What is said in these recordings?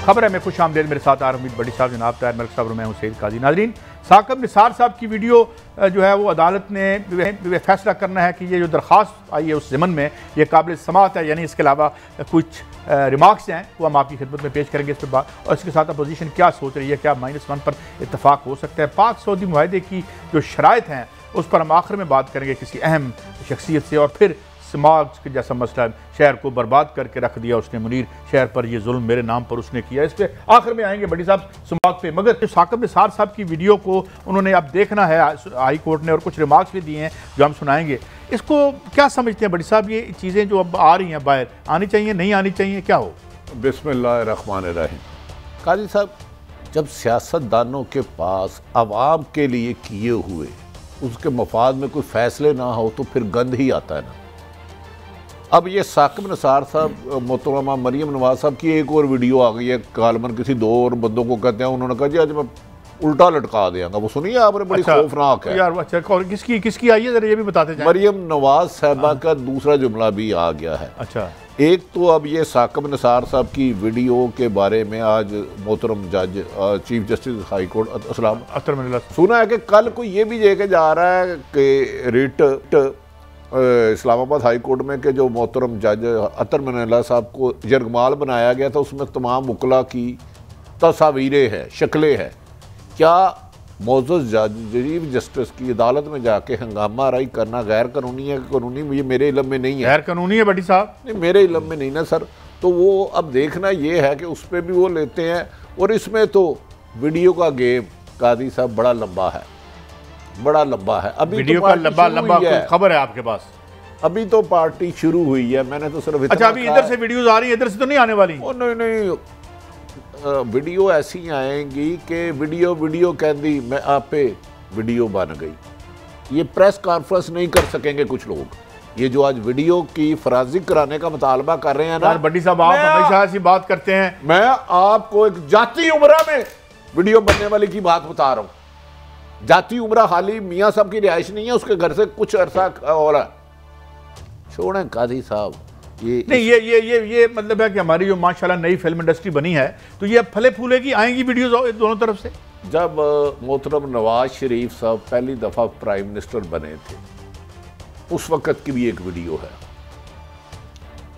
खबर है मैं खुश आमदेद, मेरे साथ आरमीद बड़ी साहब, जनाब ताहिर मलिक साहब, मैं हुसैन काजी। नाज़रीन, साकिब निसार साहब की वीडियो जो है वो अदालत ने फैसला करना है कि ये जो दरख्वास्त आई है उस ज़मन में ये काबिल समाअत है, यानी इसके अलावा कुछ रिमार्क्स हैं वो हम आपकी खिदमत में पेश करेंगे इस पर बात, और इसके साथ अपोजिशन क्या सोच रही है, क्या -1 पर इतफाक़ हो सकता है। पाक सऊदी मुआहदे की जो शराइत हैं उस पर हम आखिर में बात करेंगे किसी अहम शख्सियत से। और फिर समाज के जैसा मसला, शहर को बर्बाद करके रख दिया उसने, मुनीर शहर पर ये जुल्म मेरे नाम पर उसने किया, इस पर आखिर में आएंगे बड़ी साहब समाज पे। मगर जो साकिब निसार साहब की वीडियो को उन्होंने अब देखना है हाई कोर्ट ने, और कुछ रिमार्क्स भी दिए हैं जो हम सुनाएंगे, इसको क्या समझते हैं बड़ी साहब? ये चीज़ें जो अब आ रही हैं बाहर, आनी चाहिए, नहीं आनी चाहिए, क्या हो? बिस्मिल्लाहिर्रहमानिर्रहीम। काजी साहब, जब सियासतदानों के पास आवाम के लिए किए हुए उसके मफाद में कोई फैसले ना हो तो फिर गंद ही आता है ना। अब ये साकिब निसार साहब, मोहतरमा मरियम नवाज साहब की एक और वीडियो आ गई है, गालमन किसी 2 और बंदों को कहते हैं, उन्होंने कहा जी आज मैं उल्टा लटका देंगे, वो सुनिए आपने, बड़ी खौफनाक है यार। अच्छा, किसकी आई है जरा ये भी बताते जाएं। मरियम नवाज साहबा का दूसरा जुमला भी आ गया है। अच्छा, एक तो अब ये साकिब निसार साहब की वीडियो के बारे में आज मोहतरम जज चीफ जस्टिस हाई कोर्ट असलाम सुना है कि कल कोई ये भी लेके जा रहा है कि रिट इस्लामाबाद हाई कोर्ट में कि जो मोहतरम जज अतर मनीला साहब को यरगमाल बनाया गया था उसमें तमाम मुकला की तस्वीरें हैं, शक्लें हैं। क्या मोअज़्ज़ज़ जज चीफ जस्टिस की अदालत में जाके हंगामा आराई करना गैर कानूनी है? कानूनी ये मेरे इल्म में नहीं है। गैर कानूनी है बड़ी साहब? नहीं, मेरे इल्म में नहीं ना सर। तो वो अब देखना ये है कि उस पर भी वो लेते हैं। और इसमें तो वीडियो का गेम कादी साहब बड़ा लंबा है, बड़ा लंबा है। अभी वीडियो तो का लंबा खबर है आपके पास? अभी तो पार्टी शुरू हुई है, मैंने तो सिर्फ अच्छा, अभी इधर से वीडियोस आ रही है, इधर से तो नहीं आने वाली? ओ नहीं, वीडियो ऐसी आएंगी कि वीडियो कहती मैं आप पे वीडियो बन गई। ये प्रेस कॉन्फ्रेंस नहीं कर सकेंगे कुछ लोग, ये जो आज वीडियो की फराजी कराने का मुतालबा कर रहे हैं ना। बड्डी साहब, आप हमेशा ऐसी बात करते हैं। मैं आपको एक जाती उम्रा में वीडियो बनने वाली की बात बता रहा हूं। जाती उम्रा हाली मियाँ साहब की रिहाइश नहीं है, उसके घर से कुछ अरसा हो रहा। छोड़ें कादी साहब, ये नहीं, ये मतलब है कि हमारी जो माशाल्लाह नई फिल्म इंडस्ट्री बनी है तो ये अब फले फूले की आएंगी वीडियोस दोनों तरफ से। जब मोहतरम नवाज शरीफ साहब पहली दफ़ा प्राइम मिनिस्टर बने थे उस वक़्त की भी एक वीडियो है,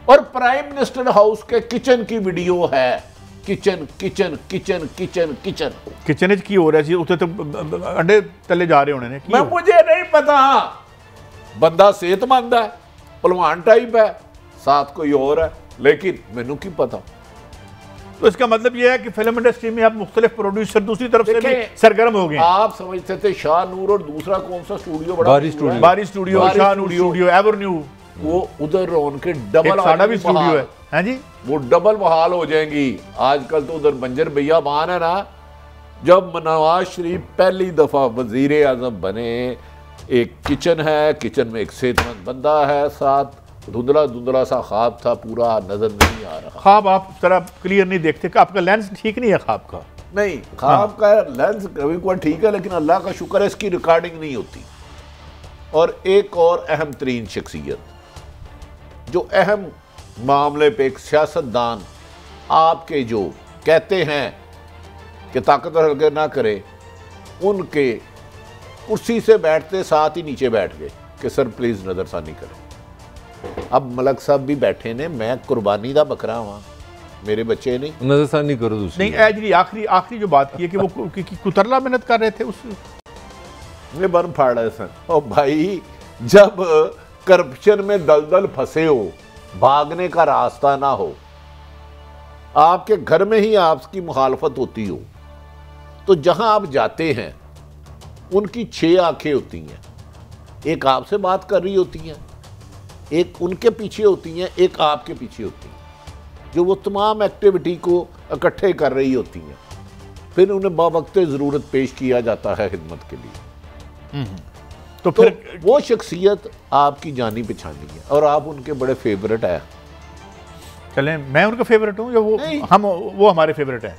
और प्राइम मिनिस्टर हाउस के किचन की वीडियो है। Kitchen kitchen kitchen kitchen kitchen kitchen की हो रहा है, उसे तो अंडे तले जा रहे होने मैं मुझे नहीं पता। बंदा सेहतमंद है, पहलवान टाइप है, साथ कोई और है, लेकिन मैनू की पता। तो इसका मतलब यह है कि फिल्म इंडस्ट्री में अब मुख्तलिफ प्रोड्यूसर दूसरी तरफ से भी सरगर्म हो गए। आप समझते थे शाह नूर और दूसरा कौन सा स्टूडियो बड़ा, बारी स्टूडियो, शाह नूर स्टूडियो, एवरन्यू, वो उधर उनके डबल साड़ा भी स्टूडियो है। हाँ जी, वो डबल बहाल हो जाएंगी। आजकल तो उधर बंजर भैया मान है ना। जब नवाज शरीफ पहली दफा वजीर आजम बने, एक किचन है, किचन में एक सेहतमंद बंदा है, साथ धुंधला सा ख्वाब था, पूरा नजर नहीं आ रहा। ख्वाब आप जरा क्लियर नहीं देखते, आपका लेंस ठीक नहीं है ख्वाब का? नहीं, ख्वाब का लेंस कभी कोई ठीक है, लेकिन अल्लाह का शुक्र है इसकी रिकॉर्डिंग नहीं होती। और एक और अहम तरीन शख्सियत जो अहम मामले पे एक सियासतदान आपके जो कहते हैं कि ताकतवर हल्के ना करे, उनके कुर्सी से बैठते साथ ही नीचे बैठ गए कि सर प्लीज नजरसानी करें। अब मलक साहब भी बैठे ने, मैं कुर्बानी दा बकरा हुआ, मेरे बच्चे नहीं, नजरसानी करो नहीं। एजली आखिरी जो बात की है कि वो कुतरला मेहनत कर रहे थे, उसने बर्म फाड़ रहे सर। और भाई जब करप्शन में दलदल फंसे हो, भागने का रास्ता ना हो, आपके घर में ही आपकी मुखालफत होती हो, तो जहां आप जाते हैं उनकी 6 आंखें होती हैं। एक आपसे बात कर रही होती हैं, एक उनके पीछे होती हैं, एक आपके पीछे होती हैं, जो वो तमाम एक्टिविटी को इकट्ठे कर रही होती हैं। फिर उन्हें बावक्त ज़रूरत पेश किया जाता है खिदमत के लिए। तो फिर वो शख्सियत आपकी जानी पहचानी है और आप उनके बड़े फेवरेट हैं। चलें, मैं उनका फेवरेट हूँ या वो हमारे फेवरेट हैं?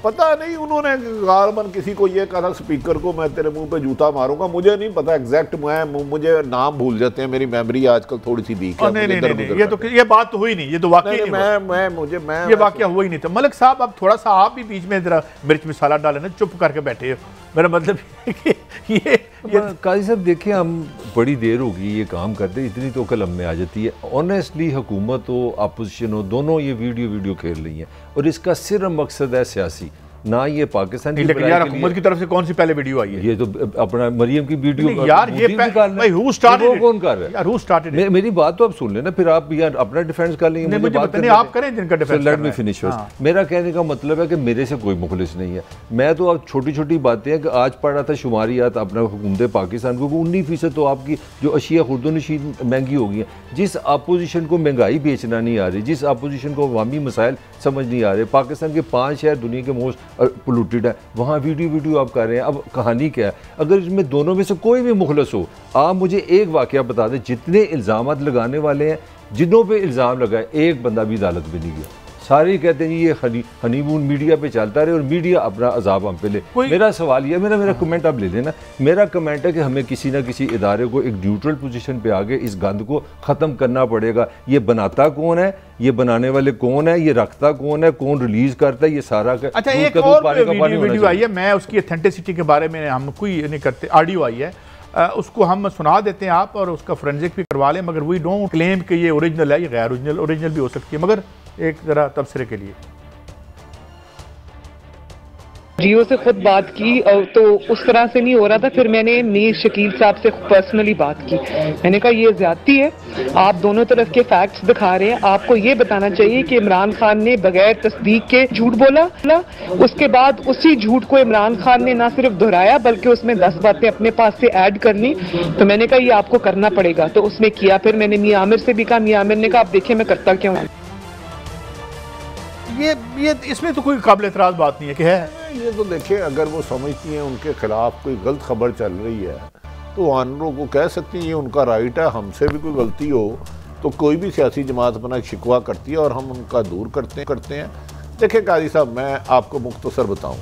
पता नहीं उन्होंने गालबन किसी को ये कहा था स्पीकर को मैं तेरे मुंह पे जूता मारूंगा, मुझे नहीं पता एग्जैक्ट, मुझे नाम भूल जाते हैं, मेरी मेमोरी आजकल थोड़ी सी वीक है। नहीं, ये बात तो हुई नहीं, ये तो वाकई ये वाकया हुआ ही नहीं था। मलिक साहब अब थोड़ा सा आप भी बीच में जरा मिर्च मसाला डाले ना, चुप करके बैठे हो, मेरा मतलब ये काजी साहब देखिए हम बड़ी देर होगी ये काम करते, इतनी तो अकल में आ जाती है। ऑनेस्टली हुकूमत हो अपोजिशन हो दोनों ये वीडियो खेल रही हैं और इसका सिर्फ मकसद है सियासी, ना ये पाकिस्तान की हुकूमत की तरफ से कौन सी पहले वीडियो आई है? ये तो अपना मरियम की वीडियो यार, ये भाई हु स्टार्टेड, कौन कर रहा है यार, हु स्टार्टेड? मेरी बात तो आप सुन लेना, फिर आप यार अपना डिफेंस कर लेंगे, मुझे बात करनी, आप करें जिनका defence. Let me finish first. मेरा कहने का मतलब है कि मेरे से कोई मुखलिस नहीं है, मैं तो अब छोटी छोटी बातें हैं कि आज पढ़ा था शुमारियात अपना हुकूमत पाकिस्तान को 19% तो आपकी जो अशिया खुर्दनशी महंगी हो गई है। जिस अपोजिशन को महंगाई बेचना नहीं आ रही, जिस अपोजिशन को अवामी मसाइल समझ नहीं आ रहे, पाकिस्तान के 5 शहर दुनिया के मोस्ट पोल्यूटेड है, वहाँ वीडियो आप कर रहे हैं। अब कहानी क्या है, अगर इसमें दोनों में से कोई भी मुखलस हो, आप मुझे एक वाकया बता दें, जितने इल्ज़ामात लगाने वाले हैं, जिनों पे इल्ज़ाम लगाए, एक बंदा भी अदालत में नहीं गया। सारे ही कहते हैं ये हनीमून मीडिया पे चलता रहे और मीडिया अपना अजाब हम पे ले। मेरा सवाल ये, मेरा कमेंट आप ले लेना, मेरा कमेंट है कि हमें किसी ना किसी इदारे को एक न्यूट्रल पोजीशन पे आगे इस गंद को ख़त्म करना पड़ेगा। ये बनाता कौन है, ये बनाने वाले कौन है, ये रखता कौन है, कौन रिलीज करता है, ये सारा अच्छा एक और वीडियो आई है, मैं उसकी ऑथेंटिसिटी के बारे में हम कोई नहीं करते, ऑडियो आई है, उसको हम सुना देते हैं आप, और उसका फोरेंसिक भी करवा लें, मगर वी डोंट क्लेम कि ये ओरिजिनल है, ये गैर ओरिजिनल भी हो सकती है, मगर एक जरा तबसरे के लिए। जियो से खुद बात की तो उस तरह से नहीं हो रहा था, फिर मैंने मीर शकील साहब से पर्सनली बात की, मैंने कहा ये ज्यादती है, आप दोनों तरफ के फैक्ट्स दिखा रहे हैं, आपको ये बताना चाहिए कि इमरान खान ने बगैर तस्दीक के झूठ बोला, उसके बाद उसी झूठ को इमरान खान ने ना सिर्फ दोहराया बल्कि उसमें 10 बातें अपने पास से ऐड कर ली। तो मैंने कहा ये आपको करना पड़ेगा, तो उसने किया। फिर मैंने मियां आमिर से भी कहा, मियां आमिर ने कहा आप देखिए मैं करता क्यों हूं। ये इसमें तो कोई काबिल एतराज बात नहीं है कि है। ये तो देखिए, अगर वो समझती हैं उनके खिलाफ कोई गलत खबर चल रही है तो आनरों को कह सकती हैं, ये उनका राइट है। हमसे भी कोई गलती हो तो कोई भी सियासी जमात अपना शिकवा करती है और हम उनका दूर करते हैं। देखिए काजी साहब, मैं आपको मुख्तसर बताऊं,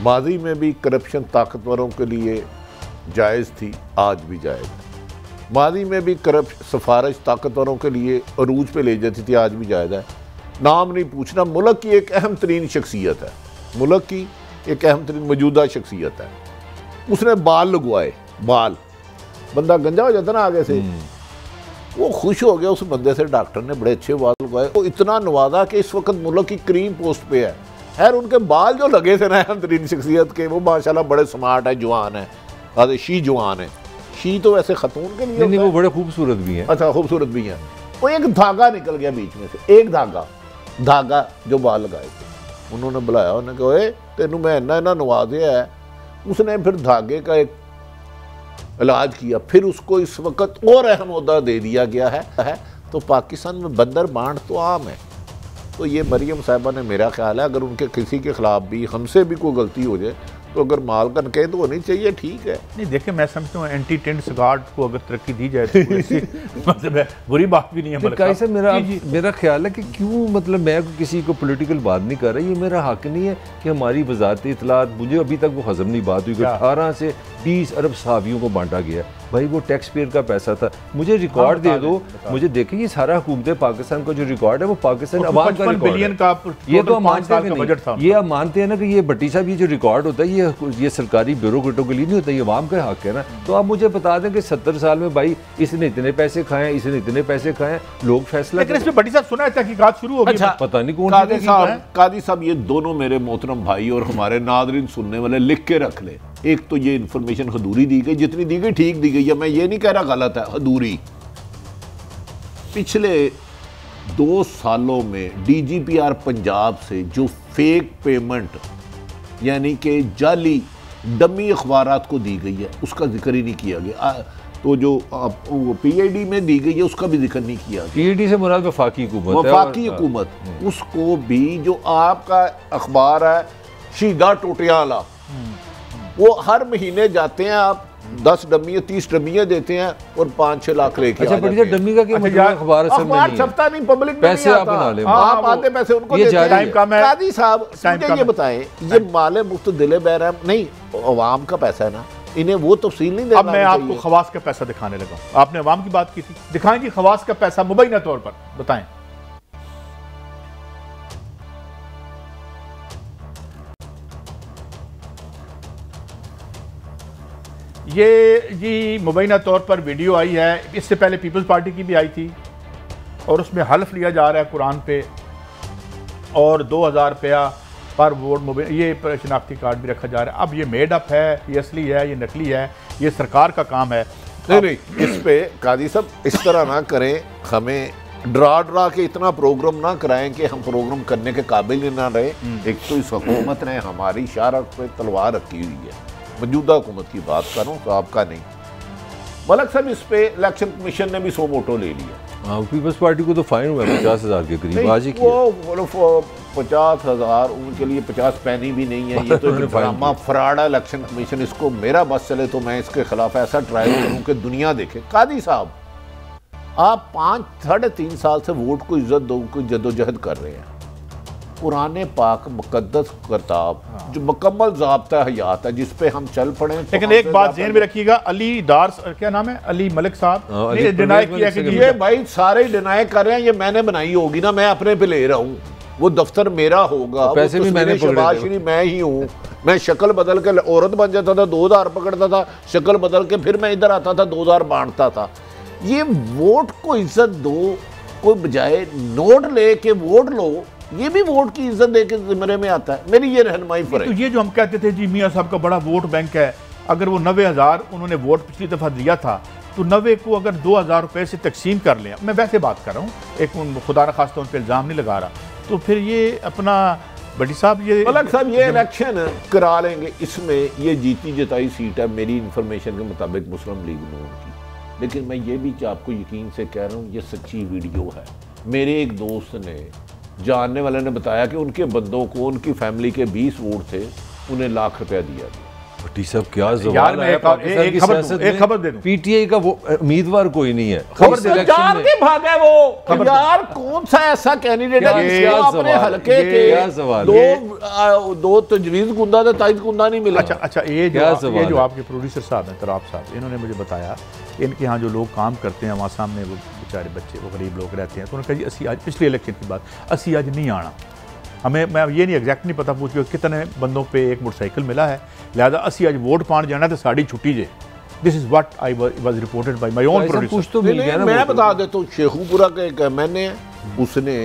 माजी में भी करप्शन ताकतवरों के लिए जायज़ थी, आज भी जायज़ है। माजी में भी सिफारिश ताकतवरों के लिए अरूज पे ले जाती थी, आज भी जायज़ है। नाम नहीं पूछना, मुल्क की एक अहम तरीन शख्सियत है, मुल्क की एक अहम तरीन मौजूदा शख्सियत है, उसने बाल लगवाए, बाल, बंदा गंजा हो जाता ना आगे से, वो खुश हो गया उस बंदे से, डॉक्टर ने बड़े अच्छे बाल लगवाए, वो इतना नवाजा कि इस वक्त मुल्क की क्रीम पोस्ट पे है। खैर उनके बाल जो लगे थे ना अहम तरीन शख्सियत के, वो माशाल्लाह बड़े स्मार्ट है, जवान है, अरे शी जवान है, शी तो वैसे खतून के लिए नहीं, वो बड़े खूबसूरत भी हैं। अच्छा खूबसूरत भी हैं। वो एक धागा निकल गया बीच में से, एक धागा जो बाल लगाए थे, उन्होंने बुलाया, उन्होंने कहा तेनू मैं इन्ना नवाजिया है। उसने फिर धागे का एक इलाज किया, फिर उसको इस वक्त और अहम ओहदा दे दिया गया है। तो पाकिस्तान में बंदर बांट तो आम है। तो ये मरियम साहिबा ने, मेरा ख्याल है अगर उनके किसी के खिलाफ भी हमसे भी कोई गलती हो जाए तो अगर मालकन कहे तो होनी चाहिए, ठीक है। नहीं देखिए, मैं समझता हूँ एंटी टेंट्स गार्ड को अगर तरक्की दी जाए तो मतलब है, बुरी बात भी नहीं है। कैसे मेरा ख्याल है कि क्यों, मतलब मैं किसी को पॉलिटिकल बात नहीं कर रहा, ये मेरा हक नहीं है कि हमारी वजारत इत्तलात, मुझे अभी तक वो हजम नहीं बात हुई कि 18 से 20 अरब सहाबियों को बांटा गया। भाई वो टैक्स पेयर का पैसा था, मुझे रिकॉर्ड दे दो, मुझे देखें ये सारा हुकूमत पाकिस्तान का जो रिकॉर्ड है वो पाकिस्तान अवाम का बिलियन का, ये तो मानते हैं, ये आप मानते हैं ना कि ये भट्टी साहब ये जो रिकॉर्ड होता है ये सरकारी ब्यूरोक्रेटों के लिए नहीं होता, ये अवाम का हक है ना। तो आप मुझे बता दें कि 70 साल में भाई इसने इतने पैसे खाए, इसने इतने पैसे खाए, लोग फैसला। लेकिन इसमें भट्टी साहब सुना है तहकीकात शुरू हो गई। अच्छा, पता नहीं कौन कादी साहब, ये दोनों मेरे मोहतरम भाई और हमारे नादरीन सुनने वाले लिख के रख ले। एक तो ये इन्फॉर्मेशन हदूरी दी गई, जितनी दी गई ठीक दी गई है, मैं ये नहीं कह रहा गलत है, हदूरी। पिछले 2 सालों में DGPR पंजाब से जो फेक पेमेंट यानी कि जाली डमी अखबारात को दी गई है, उसका जिक्र ही नहीं किया गया। तो जो PID में दी गई है उसका भी जिक्र नहीं किया गया। PID से मुराद वफाकी हुकूमत, वफाकी हुकूमत, उसको भी, जो आपका अखबार है शीदा टोटियाला, वो हर महीने जाते हैं आप 10 डमियाँ 30 डमियाँ देते हैं और 5-6 लाख लेके अच्छा बढ़िया डमी का क्या मतलब अखबार असल में नहीं छपता नहीं, पब्लिक पैसे आप बना ले, आप आते पैसे उनको देते हैं। टाइम कम है। कादी साहब मुझे ये बताएं, ये माले मुफ्त दिले बहराम नहीं, अवाम का पैसा है ना, इन्हें वो तफसील नहीं देना। अब मैं आपको खवास का पैसा दिखाने लगा। आपने अवाम की बात की थी, दिखाएं जी खवास का पैसा मुबैना तौर पर बताएं। ये जी मुबैना तौर पर वीडियो आई है, इससे पहले पीपल्स पार्टी की भी आई थी और उसमें हल्फ लिया जा रहा है कुरान पे और 2000 रुपया पर वोट ये शनाख्ती कार्ड भी रखा जा रहा है। अब ये मेड अप है, ये असली है, ये नकली है, ये सरकार का काम है। नहीं, इस पे कादी साहब इस तरह ना करें, हमें डरा के इतना प्रोग्राम ना कराएं कि हम प्रोग्राम करने के काबिल ही ना रहे। एक तो इस हुकूमत ने हमारी शारक पे तलवार रखी हुई है, मौजूदा हुकूमत की बात कर रहा हूँ, तो आपका नहीं। मलक साहब इस पे इलेक्शन कमीशन ने भी 100 वोटों ले लिया। पीपल्स पार्टी को तो फाइन हुआ 50,000 के करीब आज ही वो 50,000 उनके लिए 50 पैनी भी नहीं है। ये तो ड्रामा फ्रॉड इलेक्शन कमीशन, इसको मेरा बस चले तो मैं इसके खिलाफ ऐसा ट्रायल करूँ कि दुनिया देखे। कादी साहब आप 5-3.5 साल से वोट को इज्जत दो को जदोजहद कर रहे हैं। पुराने पाक मुकद्दस करताब जो मुकम्मल ज़ाब्ता हयात है, जिस पे हम चल पड़े। लेकिन एक बात ज़हन में रखिएगा, अली दार क्या नाम है, अली मलिक साहब ने डिनाई किया कि ये भाई सारे डिनाई कर रहे हैं, ये मैंने बनाई होगी ना, मैं अपने पे ले रहा हूँ, वो दफ्तर मेरा होगा, पैसे भी मैंने शबाशरी मैं ही हूँ। मैं शक्ल बदल के औरत बन जाता था, 2000 पकड़ता था, शक्ल बदल के फिर मैं इधर आता था, 2000 बांटता था। ये वोट को इज्जत दो, कोई बजाय नोट ले के वोट लो, ये भी वोट की इज्जत दे के जिम्मे में आता है। मेरी ये रहनुमाई पर है। तो ये जो हम कहते थे जी मियाँ साहब का बड़ा वोट बैंक है, अगर वो 90,000 उन्होंने वोट पिछली दफ़ा दिया था, तो 90 को अगर 2,000 रुपये से तकसीम कर लें, मैं वैसे बात कर रहा हूँ, एक खुदा न खास्ता उन पर इल्ज़ाम नहीं लगा रहा, तो फिर ये अपना बड़ी साहब ये मलक साहब ये इलेक्शन करा लेंगे, इसमें ये जीती जिताई सीट है मेरी इंफॉर्मेशन के मुताबिक मुस्लिम लीग नून की। लेकिन मैं ये भी आपको यकीन से कह रहा हूँ, ये सच्ची वीडियो है। मेरे एक दोस्त ने, जानने वाले ने बताया कि उनके बंदों को, उनकी फैमिली के 20 वोट थे, उन्हें लाख रुपया दिया गया। भट्टी साहब क्या जवाब है, एक खबर दे दूं, पीटीआई का वो उम्मीदवार कोई नहीं है, खबर जान के भागा वो। यार कौन सा ऐसा कैंडिडेट है जिसको अपने हलके के दो तजवीज़ गुंदा था, ताइज गुंदा नहीं मिला। अच्छा ये जो आपके प्रोड्यूसर साहब हैं तराब साहब, इन्होंने मुझे बताया इनके यहाँ जो लोग काम करते हैं, वहाँ सामने वो बेचारे बच्चे, वो गरीब लोग रहते हैं, तो उन्होंने कहा जी असी आज पिछले इलेक्शन की बात, असी आज नहीं आना, हमें मैं ये नहीं एग्जैक्ट नहीं पता पूछ के कितने बंदों पे एक मोटरसाइकिल मिला है, लिहाजा असी आज वोट पाने जाना तो साड़ी छुट्टी जे। This is what I was reported by my own producer. तो मिल गया ना, मैं बता देता हूँ, शेखुपुरा का एक एमएनए है, उसने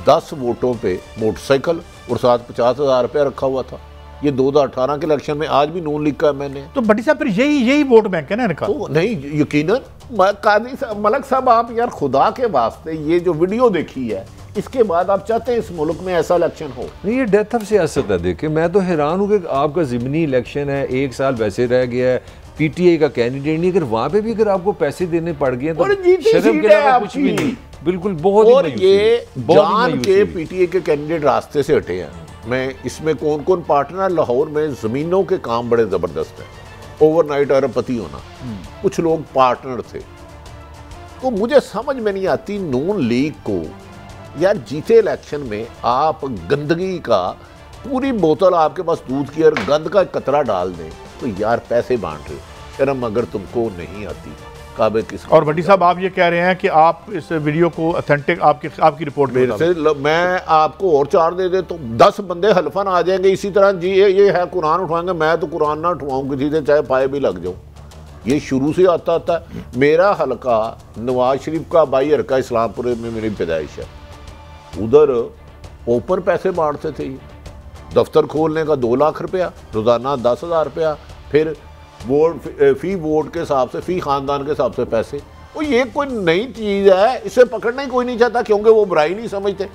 10 वोटों पे मोटरसाइकिल और साथ 50,000 रुपया रखा हुआ था। ये 2018 के इलेक्शन में आज भी नून लीग का मैंने। तो भट्टी साहब फिर यही वोट बैंक है ना इनका? तो नहीं, यकीनन कादी साहब, मलक साहब आप यार खुदा के वास्ते ये जो वीडियो देखी है, इसके बाद आप चाहते हैं इस मुल्क में ऐसा इलेक्शन हो? नहीं, ये डेथ ऑफ सियासत है। देखिए मैं तो हैरान हूँ कि आपका ज़िमनी इलेक्शन है, 1 साल वैसे रह गया है, पीटीआई का कैंडिडेट नहीं, अगर वहाँ पे भी अगर आपको पैसे देने पड़ गए तो शर्म के अलावा कुछ भी नहीं। बिल्कुल बहुत और ये जान के पीटीआई के कैंडिडेट रास्ते से हटे हैं। मैं इसमें कौन कौन पार्टनर, लाहौर में ज़मीनों के काम बड़े ज़बरदस्त है, ओवरनाइट अरबपति होना, कुछ लोग पार्टनर थे। तो मुझे समझ में नहीं आती नून लीग को, यार जीते इलेक्शन में आप गंदगी का पूरी बोतल आपके पास दूध की और गंद का कतरा डाल दें, तो यार पैसे बांट रहे, शर्म अगर तुमको नहीं आती काबे किस। और भट्टी साहब आप ये कह रहे हैं कि आप इस वीडियो को ऑथेंटिक आपकी रिपोर्ट मेरे से मैं आपको और 4 दे दे तो 10 बंदे हल्फन आ जाएंगे इसी तरह जी ये है कुरान उठवाएंगे, मैं तो कुरान ना उठवाऊँ किसी से, चाहे पाए भी लग जाऊँ। ये शुरू से आता है। मेरा हल्का नवाज शरीफ का बाई हरका इस्लामपुर में मेरी पैदाइश है, उधर ओपन पैसे बांटते थे। दफ्तर खोलने का 2 लाख रुपया, रोज़ाना 10,000 रुपया, फिर वोट फी वोट के हिसाब से, फी खानदान के हिसाब से पैसे। वो ये कोई नई चीज़ है, इसे पकड़ना ही कोई नहीं चाहता क्योंकि वो बुराई नहीं समझते।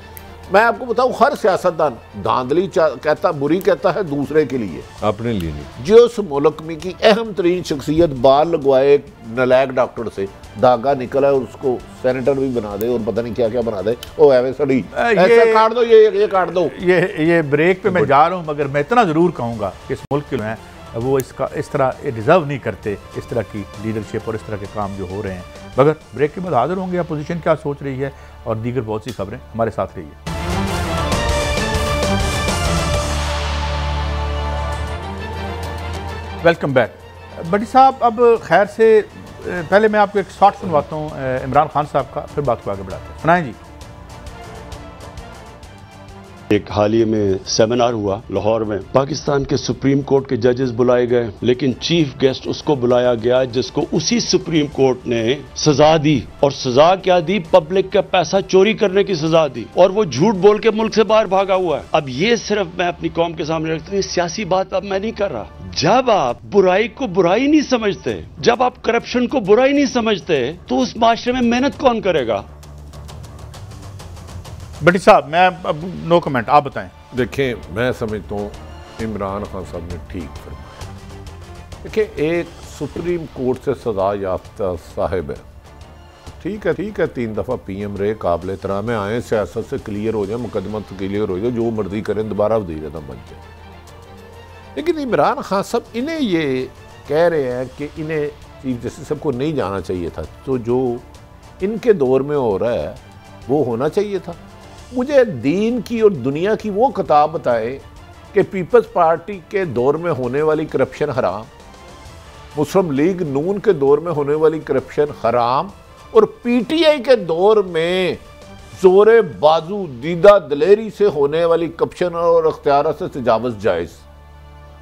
मैं आपको बताऊं, हर सियासतदान धांधली कहता, बुरी कहता है दूसरे के लिए, अपने लिए नहीं। जो उस मुल्क में की अहम तरीन शख्सियत बाल लगवाए नलायक डॉक्टर से धागा निकला है और उसको सेनेटर भी बना दे और पता नहीं क्या क्या बना दे, ओ एवं सड़ी ऐसा काट दो, ये काट दो। ये ब्रेक पे मैं जा रहा हूँ, मगर मैं इतना ज़रूर कहूँगा कि इस मुल्क के लोग हैं वो इस तरह डिज़र्व नहीं करते इस तरह की लीडरशिप और इस तरह के काम जो हो रहे हैं। मगर ब्रेक के बाद हाजिर होंगे अपोजिशन क्या सोच रही है और दीगर बहुत सी खबरें, हमारे साथ रहिए। Welcome back. बड़ी साहब, अब खैर से पहले मैं आपको एक शॉर्ट सुनवाता हूँ इमरान खान साहब का, फिर बात को आगे बढ़ाते हैं। सुनाएं जी। एक हालिया में सेमिनार हुआ लाहौर में, पाकिस्तान के सुप्रीम कोर्ट के जजेस बुलाए गए, लेकिन चीफ गेस्ट उसको बुलाया गया जिसको उसी सुप्रीम कोर्ट ने सजा दी। और सजा क्या दी? पब्लिक का पैसा चोरी करने की सजा दी, और वो झूठ बोल के मुल्क से बाहर भागा हुआ है। अब ये सिर्फ मैं अपनी कौम के सामने रखता हूँ, सियासी बात अब मैं नहीं कर रहा। जब आप बुराई को बुराई नहीं समझते, जब आप करप्शन को बुराई नहीं समझते, तो उस माशरे में मेहनत कौन करेगा? बटी साहब, मैं अब नो कमेंट, आप बताएं। देखें, मैं समझता हूँ इमरान खान साहब ने ठीक फरमाया। देखिए, एक सुप्रीम कोर्ट से सजा याफ्ता साहिब है, ठीक है 3 दफ़ा PM रहे, काबिल एहतराम है, आए सियासत से क्लियर हो जाए, मुकदमा तो क्लियर हो जाए, जो मर्जी करें दोबारा वज़ीर आज़म बन जाए। लेकिन इमरान खान साहब इन्हें ये कह रहे हैं कि इन्हें चीफ जस्टिस साहब को नहीं जाना चाहिए था, तो जो इनके दौर में हो रहा है वो होना चाहिए था। मुझे दीन की और दुनिया की वो किताब बताए कि पीपल्स पार्टी के दौर में होने वाली करप्शन हराम, मुस्लिम लीग नून के दौर में होने वाली करप्शन हराम, और PTI के दौर में जोरे बाजू दीदा दलेरी से होने वाली करप्शन और अख्तियार से तजावुज़ जायज़।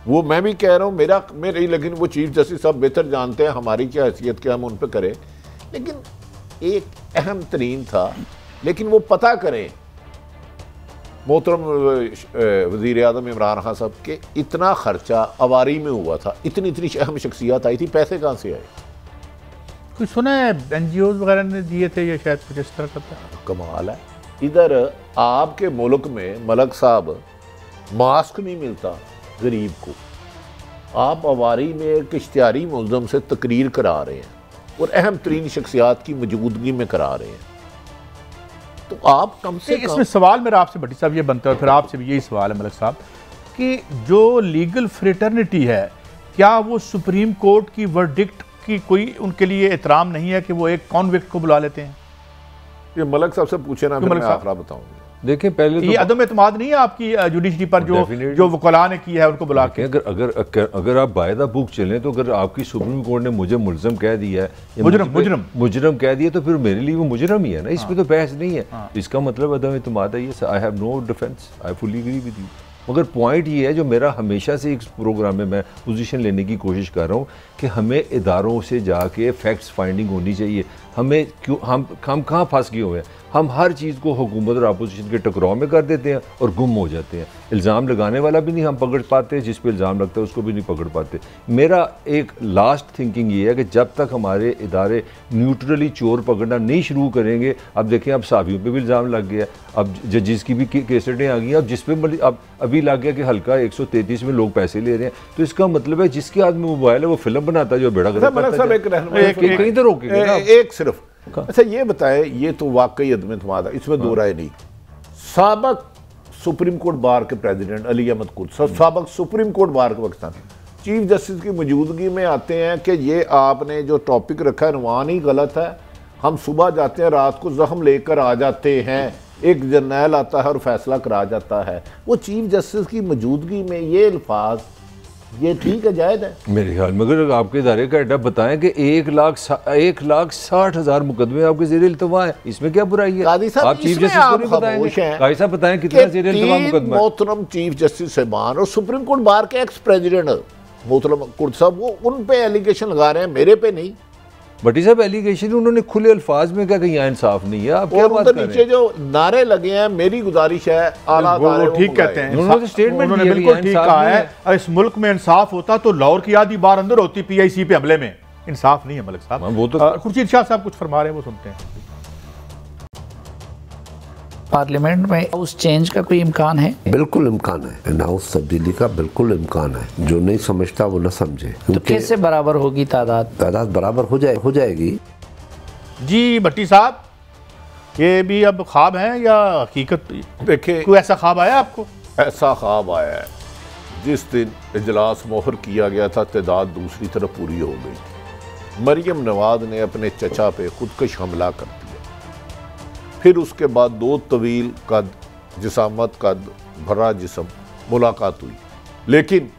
वो मैं भी कह रहा हूँ, मेरी लेकिन वो चीफ जस्टिस साहब बेहतर जानते हैं हमारी क्या हैसियत क्या हम उन पर करें। लेकिन एक अहम तरीन था, लेकिन वो पता करें मोहतरम वज़ीर आज़म इमरान खान साहब के इतना खर्चा अवारी में हुआ था, इतनी अहम शख्सियत आई थी, पैसे कहाँ से आए? कुछ सुना है NGOs वगैरह ने दिए थे, या शायद कुछ इस तरह का था? कमाल है। इधर आपके मुल्क में मलक साहब मास्क नहीं मिलता गरीब को, आप अवारी में एक इश्तिहारी मुल्ज़म से तकरीर करा रहे हैं और अहम तरीन शख्सियात की मौजूदगी में करा रहे हैं। तो आप कम से कम इसमें सवाल मेरा आपसे भट्टी साहब ये बनता है, फिर आपसे भी यही सवाल है मलिक साहब, कि जो लीगल फ्रेटर्निटी है, क्या वो सुप्रीम कोर्ट की वर्डिक्ट की कोई उनके लिए एहतराम नहीं है कि वो एक कॉन्विक्ट को बुला लेते हैं? ये मलिक साहब से पूछे ना, मैं आखिर बताऊंगा। देखें, पहले ये अदम एतमाद नहीं है आपकी जुडिशरी पर जो वकला ने किया है उनको बुला के? अगर आप बायदा बुक चलें, तो अगर आपकी सुप्रीम कोर्ट ने मुझे मुल्ज़म कह दिया है, मुजरम कह दिया, तो फिर मेरे लिए वो मुजरम ही है ना, इसमें तो बहस नहीं है। इसका मतलब अदम एतमाद है। ये I have no defence, I fully agree with you. मगर पॉइंट ये है, जो मेरा हमेशा से एक प्रोग्राम में मैं पोजीशन लेने की कोशिश कर रहा हूँ, कि हमें इदारों से जाके फैक्ट्स फाइंडिंग होनी चाहिए। हमें क्यों हम कहाँ फंस गए हुए हैं? हम हर चीज़ को हुकूमत और अपोजिशन के टकराव में कर देते हैं और गुम हो जाते हैं। इल्ज़ाम लगाने वाला भी नहीं हम पकड़ पाते, जिस पे इल्ज़ाम लगता है उसको भी नहीं पकड़ पाते। मेरा एक लास्ट थिंकिंग ये है कि जब तक हमारे इदारे न्यूट्रली चोर पकड़ना नहीं शुरू करेंगे, अब देखें, अब साबियों पे भी इल्ज़ाम लग गया, अब जजिस की भी केसेटें आ गई, अब जिस पे अब अभी लग गया कि हल्का 133 में लोग पैसे ले रहे हैं, तो इसका मतलब है जिसके हाथ में मोबाइल है वो फिल्म बनाता है जो बेड़ा कहीं तो रोकेगा। एक सिर्फ अच्छा ये बताए, ये तो वाकई अदम एतमाद है, इसमें दो राय नहीं। साबक सुप्रीम कोर्ट बार के प्रेसिडेंट अली अहमद कुर्द, साबक सुप्रीम कोर्ट बार के पाकिस्तान चीफ जस्टिस की मौजूदगी में आते हैं कि ये आपने जो टॉपिक रखा है रवान ही गलत है। हम सुबह जाते हैं, रात को जख्म लेकर आ जाते हैं, एक जर्नैल आता है और फैसला करा जाता है। वो चीफ जस्टिस की मौजूदगी में ये अल्फाज, ये ठीक है, जायज़ है मेरे ख्याल में। अगर आपके इदारे का एड्डा बताएं कि 1,60,000 मुकदमे आपके ज़ेरे इल्तवा है, इसमें क्या बुराई है? आप चीफ जस्टिस को नहीं बताएंगे? काजी साहब बताएं कितना ज़ेरे इल्तवा मुकदमा है? मोहतरम चीफ जस्टिस साहबान और सुप्रीम कोर्ट बार के एक्स प्रेसिडेंट मोहतरम कुर्द साहब, वो उन पे एलिगेशन लगा रहे हैं, मेरे पे नहीं। भट्टी साहब एलिगेशन उन्होंने खुले अल्फाज में क्या कहीं यहाँ इंसाफ नहीं है? आप क्या बात कर रहे हैं? नीचे जो नारे लगे हैं, मेरी गुजारिश है आला वो ठीक कहते हैं, उन्होंने स्टेटमेंट बिल्कुल ठीक कहा है। इस मुल्क में इंसाफ होता तो लाहौर की आधी बार अंदर होती PIC पे हमले में। इंसाफ नहीं है मलिक साहब। वो तो खुर्शीद शाह साहब कुछ फरमा रहे हैं, वो सुनते हैं। पार्लियामेंट में हाउस चेंज का कोई इम्कान है? बिल्कुल इम्कान है, हाउस तब्दीली का बिल्कुल इम्कान है। जो नहीं समझता वो न समझे। तो कैसे बराबर होगी तादाद बराबर हो जाएगी। जी भट्टी साहब, ये भी अब ख्वाब है या हकीकत? देखिए, कोई ऐसा ख्वाब आया आपको? ऐसा ख्वाब आया है जिस दिन इजलास मोहर किया गया था तादाद दूसरी तरफ पूरी हो गई। मरियम नवाज ने अपने चचा पे खुदकश हमला कर दिया। फिर उसके बाद 2 तवील कद जिसामत कद भरा जिस्म मुलाकात हुई, लेकिन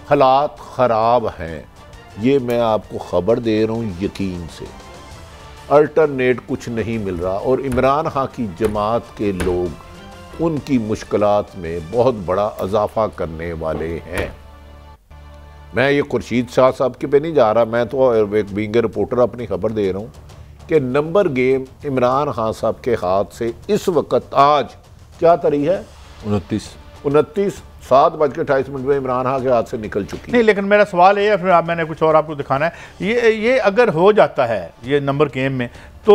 हालात ख़राब हैं। ये मैं आपको ख़बर दे रहा हूँ यकीन से। अल्टरनेट कुछ नहीं मिल रहा और इमरान खान की जमात के लोग उनकी मुश्किलात में बहुत बड़ा इजाफा करने वाले हैं। मैं ये खुर्शीद शाह साहब के पे नहीं जा रहा, मैं तो एक बीइंग रिपोर्टर अपनी खबर दे रहा हूँ कि नंबर गेम इमरान खान साहब के हाथ से इस वक्त आज क्या तारीख है 29 7:28 में इमरान खान के हाथ से निकल चुकी नहीं। लेकिन मेरा सवाल ये है, फिर मैंने कुछ और आपको दिखाना है। ये अगर हो जाता है ये नंबर गेम में, तो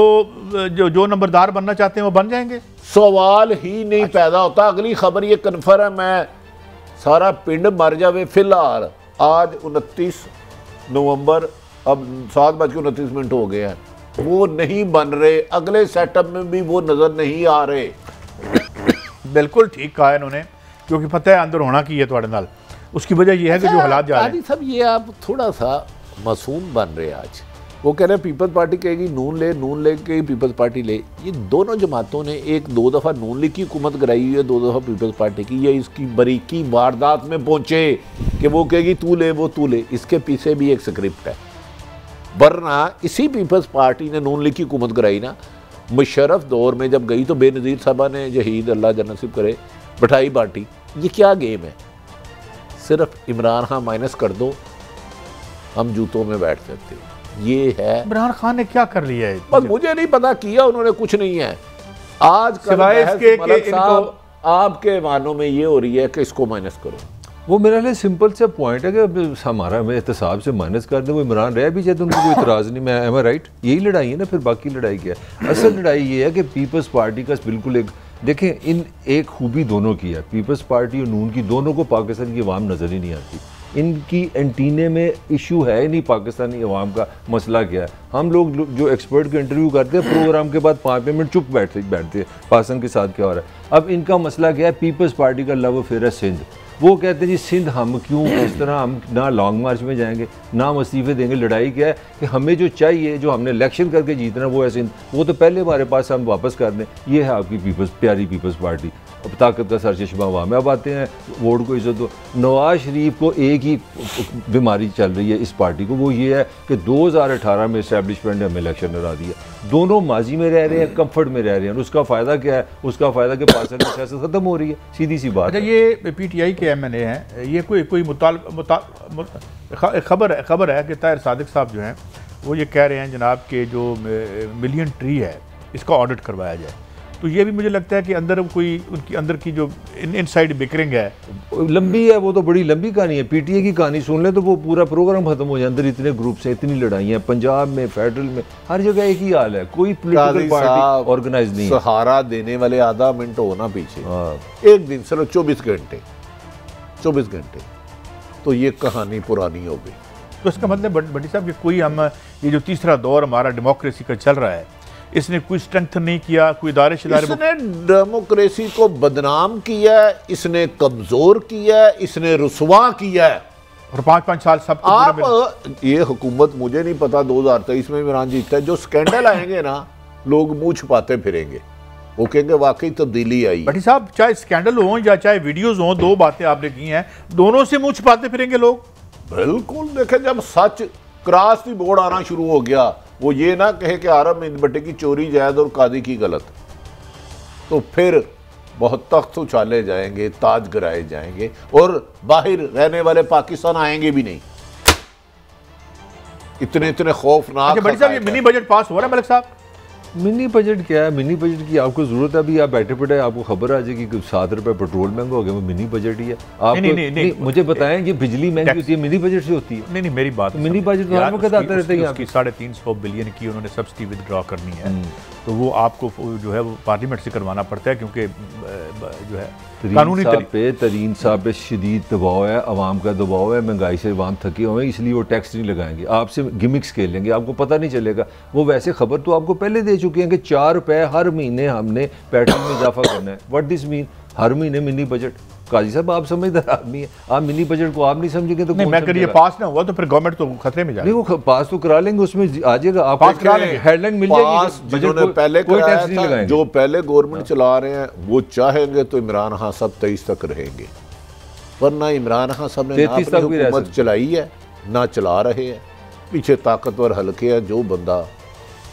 जो नंबरदार बनना चाहते हैं वो बन जाएंगे? सवाल ही नहीं पैदा होता। अगली खबर ये कन्फर्म है, सारा पिंड मर जावे। फिलहाल आज 29 नवंबर, अब 7:29 हो गए हैं, वो नहीं बन रहे। अगले सेटअप में भी वो नजर नहीं आ रहे। बिल्कुल ठीक कहा इन्होंने, क्योंकि पता है अंदर होना की है थोड़े नाल। उसकी वजह यह है कि जो हालात जा रहे हैं। सब ये आप थोड़ा सा मासूम बन रहे हैं आज। वो कह रहे हैं पीपल्स पार्टी कहेगी नून ले कहेगी पीपल्स पार्टी ले। ये दोनों जमातों ने 1-2 दफ़ा नून लीग की हुकूमत कराई हुई है, 2 दफ़ा पीपल्स पार्टी की। ये इसकी बारीकी वारदात में पहुंचे कि वो कहेगी तू ले वो तू ले। इसके पीछे भी एक स्क्रिप्ट है, वरना इसी पीपल्स पार्टी ने नून लीग की हुकूमत कराई ना। मुशर्रफ दौर में जब गई तो बेनज़ीर साहबा ने जहीद अल्लाह जन्नत करे बैठाई पार्टी। ये क्या गेम है? सिर्फ इमरान खान माइनस कर दो, हम जूतों में बैठ सकते हैं। ये है इमरान खान ने क्या कर लिया है? बस मुझे नहीं पता, किया उन्होंने कुछ नहीं है। आज सिवाय इसके मलिक साहब आपके मानों में ये हो रही है कि इसको माइनस करो। वो मेरा लिए सिंपल से पॉइंट है कि हमारा एहतसाब से माइनस कर दें, वो इमरान रह भी जाए तो उनको कोई इतराज़ नहीं। मैं एम आई राइट? यही लड़ाई है ना, फिर बाकी लड़ाई क्या है? असल लड़ाई ये है कि पीपल्स पार्टी का बिल्कुल एक देखें, इन एक खूबी दोनों की है, पीपल्स पार्टी और नून की, दोनों को पाकिस्तान की अवाम नज़र ही नहीं आती। इनकी एंटीने में इशू है नहीं पाकिस्तानी अवाम का मसला क्या है। हम लोग जो एक्सपर्ट को इंटरव्यू करते हैं प्रोग्राम के बाद 5 मिनट चुप बैठते हैं पाकिस्तान के साथ क्या हो रहा है। अब इनका मसला क्या है? पीपल्स पार्टी का लव अफेयर है सिंध। वो कहते हैं जी सिंध हम क्यों इस तरह, हम ना लॉन्ग मार्च में जाएंगे ना हम इस्तीफे देंगे। लड़ाई क्या है कि हमें जो चाहिए, जो हमने इलेक्शन करके जीतना वो है सिंध, वो तो पहले हमारे पास हम वापस कर दें। ये है आपकी प्यारी पीपल्स पार्टी। अब ताकत का सरचश्मा हुआ में अब आते हैं वोट को इज्जत दो। नवाज शरीफ को एक ही बीमारी चल रही है इस पार्टी को, वो ये है कि 2018 में इस्टेब्लिशमेंट ने हमें इलेक्शन हरा दिया। दोनों माजी में रह रहे हैं, कम्फर्ट में रह रहे हैं। उसका फ़ायदा क्या है? उसका फ़ायदा कि पाकिस्तान में सियासत ख़त्म हो रही है, सीधी सी बात। अच्छा, ये PTI के MNA हैं, ये कोई खबर है कि ताहिर सादिक साहब जो हैं वो ये कह रहे हैं जनाब के जो मिलियन ट्री है इसका ऑडिट करवाया जाए। तो ये भी मुझे लगता है कि अंदर कोई उनकी अंदर की जो इनसाइड बिकरिंग है लंबी है, वो तो बड़ी लंबी कहानी है। PTI की कहानी सुन ले तो वो पूरा प्रोग्राम खत्म हो जाए। अंदर इतने ग्रुप्स हैं, इतनी लड़ाइयाँ, पंजाब में, फेडरल में, हर जगह एक ही हाल है। कोई पोलिटिकल पार्टी ऑर्गेनाइज नहीं है। सहारा देने वाले आधा मिनट हो ना पीछे, एक दिन चलो 24 घंटे तो ये कहानी पुरानी हो गई। तो इसका मतलब भट्टी साहब कि कोई हम ये जो तीसरा दौर हमारा डेमोक्रेसी का चल रहा है, इसने कोई स्ट्रेंथ नहीं किया, कोई इदारे शिदारे, इसने डेमोक्रेसी को बदनाम किया है, इसने कमजोर किया है, इसने रुसवा किया है। और 5-5 साल सब आप ये हुकूमत, मुझे नहीं पता 2023 में इमरान जीतता है, जो स्कैंडल आएंगे ना लोग मुंह छुपाते फिरेंगे, वो कहेंगे वाकई तब्दीली आई। भट्टी साहब चाहे स्कैंडल हो या चाहे वीडियोज हो, 2 बातें आपने की हैं, दोनों से मुंह छुपाते फिरेंगे लोग। बिल्कुल, देखे जब सच क्रॉस दी बोर्ड आना शुरू हो गया, वो ये ना कहे कि आरब इंदबट्टे की चोरी जायद और कादी की गलत, तो फिर बहुत तख्त उछाले जाएंगे, ताज गिराए जाएंगे और बाहर रहने वाले पाकिस्तान आएंगे भी नहीं। इतने खौफनाक। भट्टी साहब ये मिनी बजट पास हो रहा है मलिक साहब? मिनी बजट क्या है? मिनी बजट की आपको जरूरत है? अभी आप बैठे बैठे आपको खबर आ जाएगी कि 7 रुपए पेट्रोल महंगा हो गया, वो मिनी बजट ही है। आप नहीं, मुझे बताएं ये बिजली महंगी होती है मिनी बजट से होती है? नहीं, मेरी बात, मिनी बजट तो हर वक्त आता रहता है। 350 बिलियन की उन्होंने सब्सिडी विदड्रॉ करनी है, तो वो आपको जो है वो पार्लियामेंट से करवाना पड़ता है, क्योंकि जो है कानूनी तरीन साहब पे शदीद दबाव है, आवाम का दबाव है, महंगाई से आवाम थके हुए हैं, इसलिए वो टैक्स नहीं लगाएंगे, आपसे गिमिक्स खेलेंगे, आपको पता नहीं चलेगा। वो वैसे खबर तो आपको पहले दे चुके हैं कि 4 रुपए हर महीने हमने पेट्रोल में इजाफा करना है। What this mean? हर महीने मिनी बजट काजी साहब आप समझदार आदमी है, आप मिनी बजट को आप नहीं समझेंगे तो नहीं, मैं अगर ये पास ना हुआ तो फिर गवर्नमेंट तो खतरे में जाएगी। नहीं, वो पास तो करा लेंगे, उसमें आ जाएगा, आप पास करा लेंगे, हेडलाइन मिल जाएगी। जिन्होंने पहले कोई कराया टैक्स नहीं था, लगाएंगे। जो पहले गवर्नमेंट चला रहे हैं वो चाहेंगे तो इमरान खान साहब 23 तक रहेंगे, वरना इमरान खान साहब ने ना अपनी हुकूमत चलाई है ना चला रहे हैं। पीछे ताकतवर हल्के हैं, जो बंदा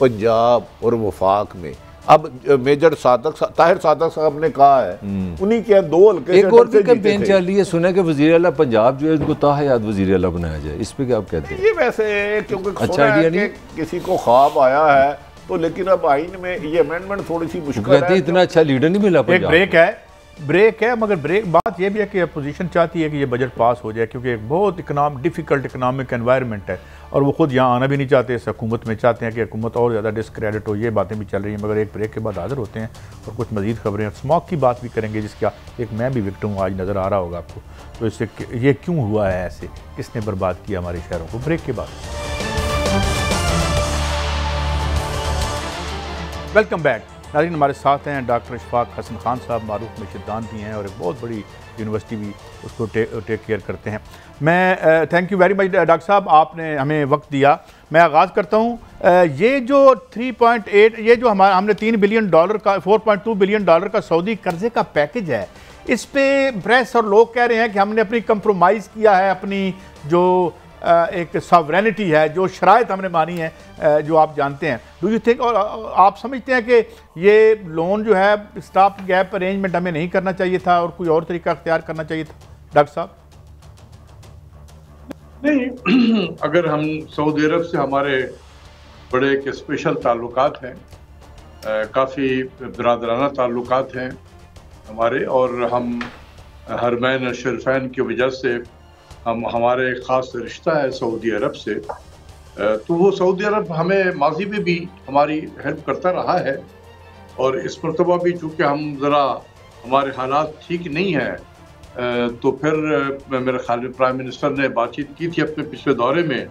पंजाब और वफाक में अब मेजर ताहिर सादक साहब ने कहा है, उन्हीं के 2 हल्के एक और भी कैंपेन चल रही है, सुना कि वज़ीर आला पंजाब जो है उनको ताहयात वज़ीर आला बनाया जाए, इस पे क्या आप कहते हैं? ये वैसे क्योंकि अच्छा आइडिया नहीं, किसी को ख्वाब आया है तो, लेकिन अब आइन में ये अमेंडमेंट थोड़ी सी मुश्किल है। इतना अच्छा लीडर नहीं मिला। एक ब्रेक है मगर ब्रेक बात यह भी है कि अपोजिशन चाहती है कि ये बजट पास हो जाए, क्योंकि एक बहुत डिफ़िकल्ट इकनॉमिक एनवायरनमेंट है और वो खुद यहाँ आना भी नहीं चाहते इस हुकूमत में, चाहते हैं कि हुकूमत और ज़्यादा डिस्क्रेडिट हो। ये बातें भी चल रही हैं, मगर एक ब्रेक के बाद हाजिर होते हैं और कुछ मज़ीद खबरें, स्मॉग की बात भी करेंगे जिसका एक मैं भी विक्टिम हूँ, आज नज़र आ रहा होगा आपको। तो इससे ये क्यों हुआ है ऐसे, किसने बर्बाद किया हमारे शहरों को, ब्रेक के बाद। वेलकम बैक नाज़रीन, हमारे साथ हैं डॉक्टर इशफाक हसन खान साहब, मारूफ मिशदान भी हैं और एक बहुत बड़ी यूनिवर्सिटी भी उसको टेक केयर करते हैं। मैं thank you very much doctor साहब, आपने हमें वक्त दिया। मैं आगाज़ करता हूँ, ये जो 3.8 ये जो हमने $3 बिलियन का $4.2 बिलियन का सऊदी कर्जे का पैकेज है, इस पे प्रेस और लोग कह रहे हैं कि हमने अपनी कंप्रोमाइज़ किया है, अपनी जो एक सॉवरेनिटी है, जो शराइत हमने मानी है, जो आप जानते हैं। डू यू थिंक, और आप समझते हैं कि ये लोन जो है स्टॉप गैप अरेंजमेंट हमें नहीं करना चाहिए था और कोई और तरीका अख्तियार करना चाहिए था डॉक्टर साहब? नहीं, अगर हम सऊदी अरब से हमारे बड़े एक स्पेशल ताल्लुकात हैं, काफ़ी बिरादराना ताल्लुकात हैं हमारे, और हम हरमैन शरीफैन की वजह से हमारे ख़ास रिश्ता है सऊदी अरब से, तो वो सऊदी अरब हमें माजी में भी हमारी हेल्प करता रहा है, और इस मरतबा भी चूँकि हम ज़रा हमारे हालात ठीक नहीं हैं, तो फिर मेरे ख्याल में प्राइम मिनिस्टर ने बातचीत की थी अपने पिछले दौरे में,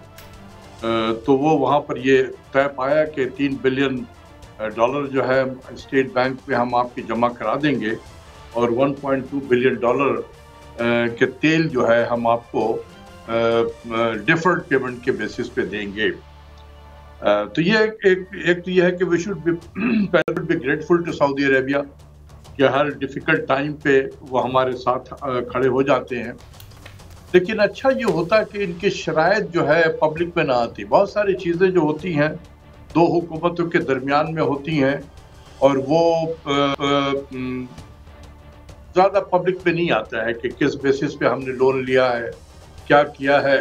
तो वो वहाँ पर ये तय पाया कि $3 बिलियन जो है स्टेट बैंक में हम आपकी जमा करा देंगे, और $1.2 बिलियन के तेल जो है हम आपको डिफर्ड पेमेंट के बेसिस पे देंगे। तो ये एक तो ये है कि we should be grateful to Saudi Arabia कि हर डिफ़िकल्ट टाइम पे वो हमारे साथ खड़े हो जाते हैं। लेकिन अच्छा ये होता कि इनकी शराइत जो है पब्लिक में ना आती। बहुत सारी चीज़ें जो होती हैं 2 हुकूमतों के दरमियान में होती हैं, और वो ज़्यादा पब्लिक पे नहीं आता है कि किस बेसिस पे हमने लोन लिया है, क्या किया है।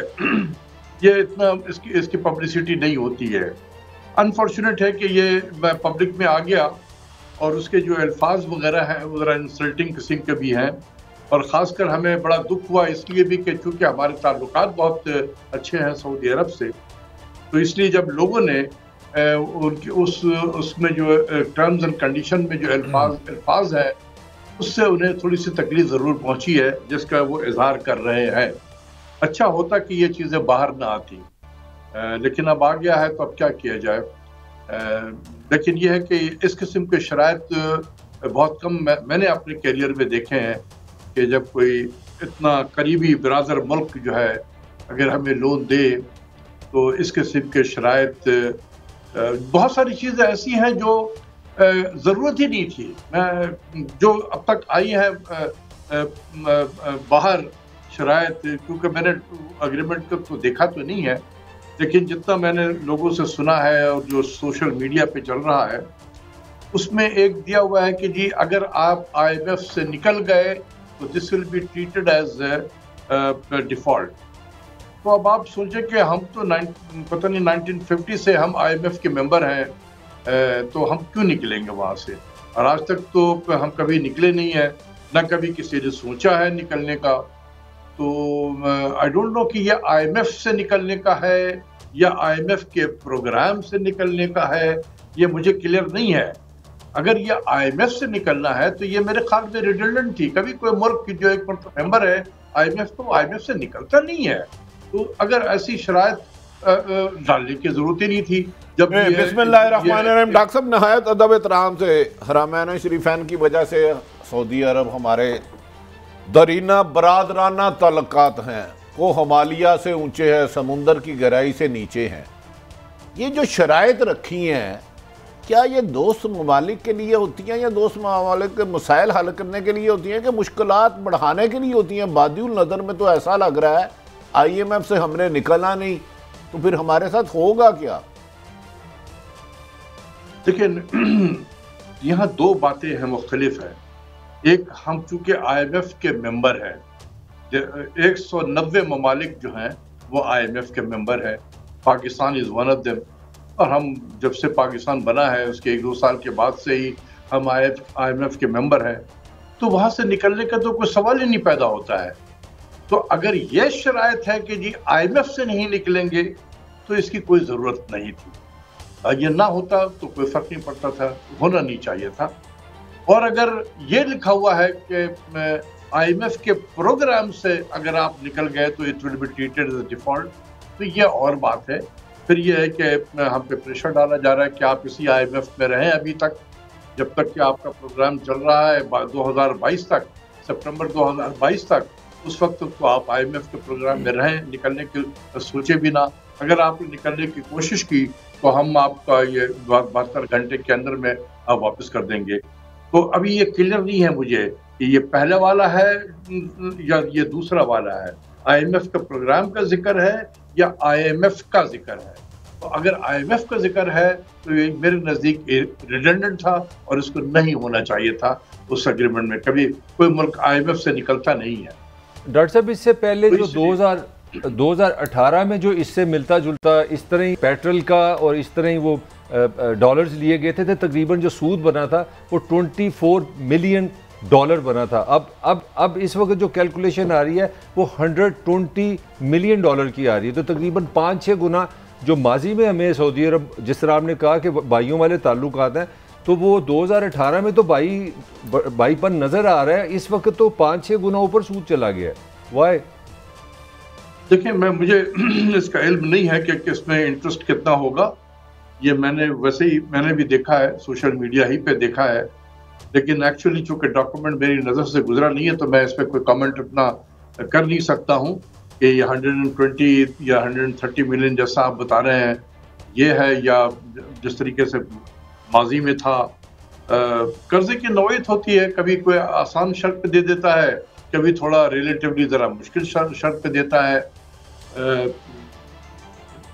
ये इतना इसकी पब्लिसिटी नहीं होती है। अनफॉर्चुनेट है कि ये पब्लिक में आ गया, और उसके जो अल्फाज वगैरह हैं वो ज़रा इंसल्टिंग किस्म के भी हैं, और ख़ासकर हमें बड़ा दुख हुआ इसलिए भी कि चूँकि हमारे ताल्लुकात बहुत अच्छे हैं सऊदी अरब से, तो इसलिए जब लोगों ने उनकी उसमें जो टर्म्स एंड कंडीशन में जो अल्फाज हैं उससे उन्हें थोड़ी सी तकलीफ ज़रूर पहुंची है, जिसका वो इजहार कर रहे हैं। अच्छा होता कि ये चीज़ें बाहर ना आती, लेकिन अब आ गया है तो अब क्या किया जाए। लेकिन ये है कि इस किस्म के शराइत बहुत कम मैंने अपने कैरियर में देखे हैं कि जब कोई इतना करीबी बिरादर मुल्क जो है अगर हमें लोन दे, तो इस किस्म के शराइत बहुत सारी चीज़ें ऐसी हैं जो ज़रूरत ही नहीं थी। मैं जो अब तक आई है बाहर शराइत, क्योंकि मैंने एग्रीमेंट को देखा तो नहीं है, लेकिन जितना मैंने लोगों से सुना है और जो सोशल मीडिया पे चल रहा है उसमें एक दिया हुआ है कि जी अगर आप IMF से निकल गए तो this will be treated as default. तो अब आप सोचें कि हम तो पता नहीं 1950 से हम IMF के मेंबर हैं, तो हम क्यों निकलेंगे वहाँ से, और आज तक तो हम कभी निकले नहीं है, ना कभी किसी ने सोचा है निकलने का। तो आई डोंट नो कि ये IMF से निकलने का है या IMF के प्रोग्राम से निकलने का है, ये मुझे क्लियर नहीं है। अगर ये IMF से निकलना है तो ये मेरे ख्याल में रिडंडेंट थी। कभी कोई मुल्क जो एक मेंबर है IMF तो IMF से निकलता नहीं है, तो अगर ऐसी शराइत डालने की जरूरत ही नहीं थी। जब बिस्मिल्लाहिर्रहमानिर्रहीम। डॉक्टर साहब, नहायत अदब एहतराम से हरमैन शरीफैन की वजह से सऊदी अरब हमारे दरीना बरादराना ताल्लुकात हैं, वो हिमालय से ऊंचे हैं, समुंदर की गहराई से नीचे हैं। ये जो शराइत रखी हैं, क्या ये दोस्त ममालिक के लिए होती हैं या दोस्त ममालिक के मसाइल हल करने के लिए होती हैं कि मुश्किलात बढ़ाने के लिए होती हैं? बादिउल नज़र में तो ऐसा लग रहा है IMF से हमने निकलना नहीं, तो फिर हमारे साथ होगा क्या? देखिए, यहाँ दो बातें हैं, मुख्तलिफ है। एक, हम चूंकि IMF के मेंबर हैं, 190 ममालिक जो हैं वो IMF के मेंबर हैं, Pakistan is one of them. और हम जब से पाकिस्तान बना है उसके 1-2 साल के बाद से ही हम IMF के मेंबर हैं, तो वहाँ से निकलने का तो कोई सवाल ही नहीं पैदा होता है। तो अगर ये शराइत है कि जी IMF से नहीं निकलेंगे, तो इसकी कोई ज़रूरत नहीं थी। ये ना होता तो कोई फ़र्क नहीं पड़ता था, होना नहीं चाहिए था। और अगर ये लिखा हुआ है कि IMF के प्रोग्राम से अगर आप निकल गए तो it will be treated as default, तो ये और बात है। फिर ये है कि हम पे प्रेशर डाला जा रहा है कि आप इसी IMF में रहें अभी तक, जब तक कि आपका प्रोग्राम चल रहा है 2022 तक, सितंबर 2022 तक, उस वक्त तो आप IMF के प्रोग्राम में रहें, निकलने की सोचे भी ना। अगर आपने निकलने की कोशिश की तो हम आपका ये 72 घंटे के अंदर में आप वापस कर देंगे। तो अभी ये क्लियर नहीं है मुझे कि ये पहले वाला है या ये दूसरा वाला है, IMF का प्रोग्राम का जिक्र है या IMF का जिक्र है। तो अगर IMF का जिक्र है तो ये मेरे नज़दीक रिडंडेंट था और इसको नहीं होना चाहिए था। उस एग्रीमेंट में कभी कोई मुल्क IMF से निकलता नहीं है। डॉक्टर साहब, इससे पहले जो 2018 में जो इससे मिलता जुलता इस तरह ही पेट्रोल का और इस तरह ही वो डॉलर्स लिए गए थे, तकरीबन जो सूद बना था वो $24 मिलियन बना था। अब इस वक्त जो कैलकुलेशन आ रही है वो $120 मिलियन की आ रही है, तो तकरीबन 5-6 गुना जो माजी में हमें सऊदी अरब, जिस तरह आपने कहा कि भाइयों वाले ताल्लुकात हैं, तो वो 2018 में तो भाईपन नज़र आ रहा है, इस वक्त तो 5-6 गुना ऊपर सूद चला गया है। वाई? देखिए, मुझे इसका इल्म नहीं है कि इसमें इंटरेस्ट कितना होगा। ये मैंने भी देखा है, सोशल मीडिया ही पे देखा है, लेकिन एक्चुअली चूंकि डॉक्यूमेंट मेरी नज़र से गुजरा नहीं है तो मैं इस पर कोई कमेंट अपना कर नहीं सकता हूँ कि ये 120 या 130 मिलियन जैसा आप बता रहे हैं ये है, या जिस तरीके से माजी में था। कर्जे की नौयत होती है, कभी कोई आसान शर्त पे दे देता है, कभी थोड़ा रिलेटिवली ज़रा मुश्किल शर्त पे देता है।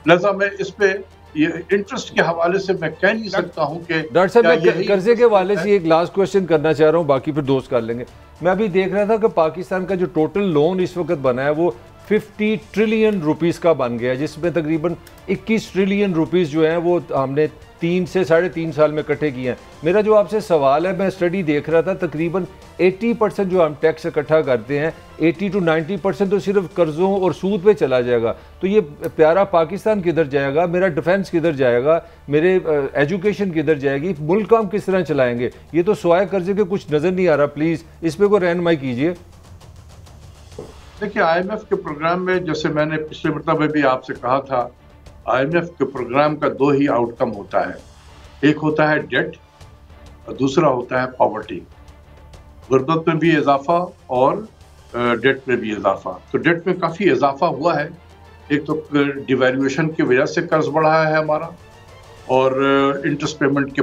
लिहाजा मैं इस पे ये इंटरेस्ट के हवाले से मैं कह नहीं सकता हूँ कि डॉक्टर साहब, मैं कर्जे के हवाले से एक लास्ट क्वेश्चन करना चाह रहा हूँ, बाकी फिर दोस्त कर लेंगे। मैं अभी देख रहा था कि पाकिस्तान का जो टोटल लोन इस वक्त बना है वो 50 ट्रिलियन रुपीस का बन गया है, जिसमें तकरीबन 21 ट्रिलियन रुपीस जो हैं वो हमने 3 से 3.5 साल में इकट्ठे किए हैं। मेरा जो आपसे सवाल है, मैं स्टडी देख रहा था, तकरीबन 80% जो हम टैक्स इकट्ठा करते हैं, 80 to 90% तो सिर्फ कर्जों और सूद पे चला जाएगा। तो ये प्यारा पाकिस्तान किधर जाएगा, मेरा डिफेंस किधर जाएगा, मेरे एजुकेशन किधर जाएगी, मुल्क हम किस तरह चलाएंगे? ये तो स्वाय कर्जे के कुछ नज़र नहीं आ रहा। प्लीज़ इस पर कोई रहनुमाई कीजिए। देखिए, IMF के प्रोग्राम में, जैसे मैंने पिछले मरतबे भी आपसे कहा था, IMF के प्रोग्राम का 2 ही आउटकम होता है। एक होता है डेट और दूसरा होता है पॉवर्टी। गुर्बत में भी इजाफा और डेट में भी इजाफा। तो डेट में काफ़ी इजाफा हुआ है। एक तो डिवैल्यूएशन की वजह से कर्ज बढ़ा है हमारा, और इंटरेस्ट रेट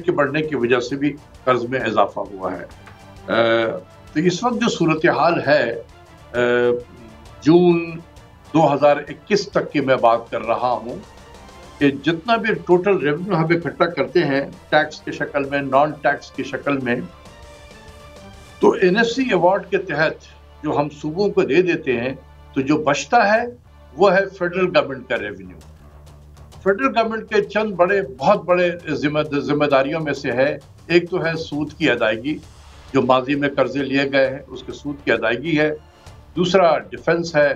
के बढ़ने की वजह से भी कर्ज में इजाफा हुआ है। तो इस वक्त जो सूरत हाल है, जून 2021 तक की मैं बात कर रहा हूँ, कि जितना भी टोटल रेवेन्यू हम इकट्ठा करते हैं टैक्स की शक्ल में, नॉन टैक्स की शक्ल में, तो NFC अवार्ड के तहत जो हम सूबों को दे देते हैं, तो जो बचता है वो है फेडरल गवर्नमेंट का रेवेन्यू। फेडरल गवर्नमेंट के चंद बहुत बड़े जिम्मेदारियों में से है, एक तो है सूद की अदायगी, जो माजी में कर्जे लिए गए हैं उसके सूद की अदायगी है। दूसरा डिफेंस है।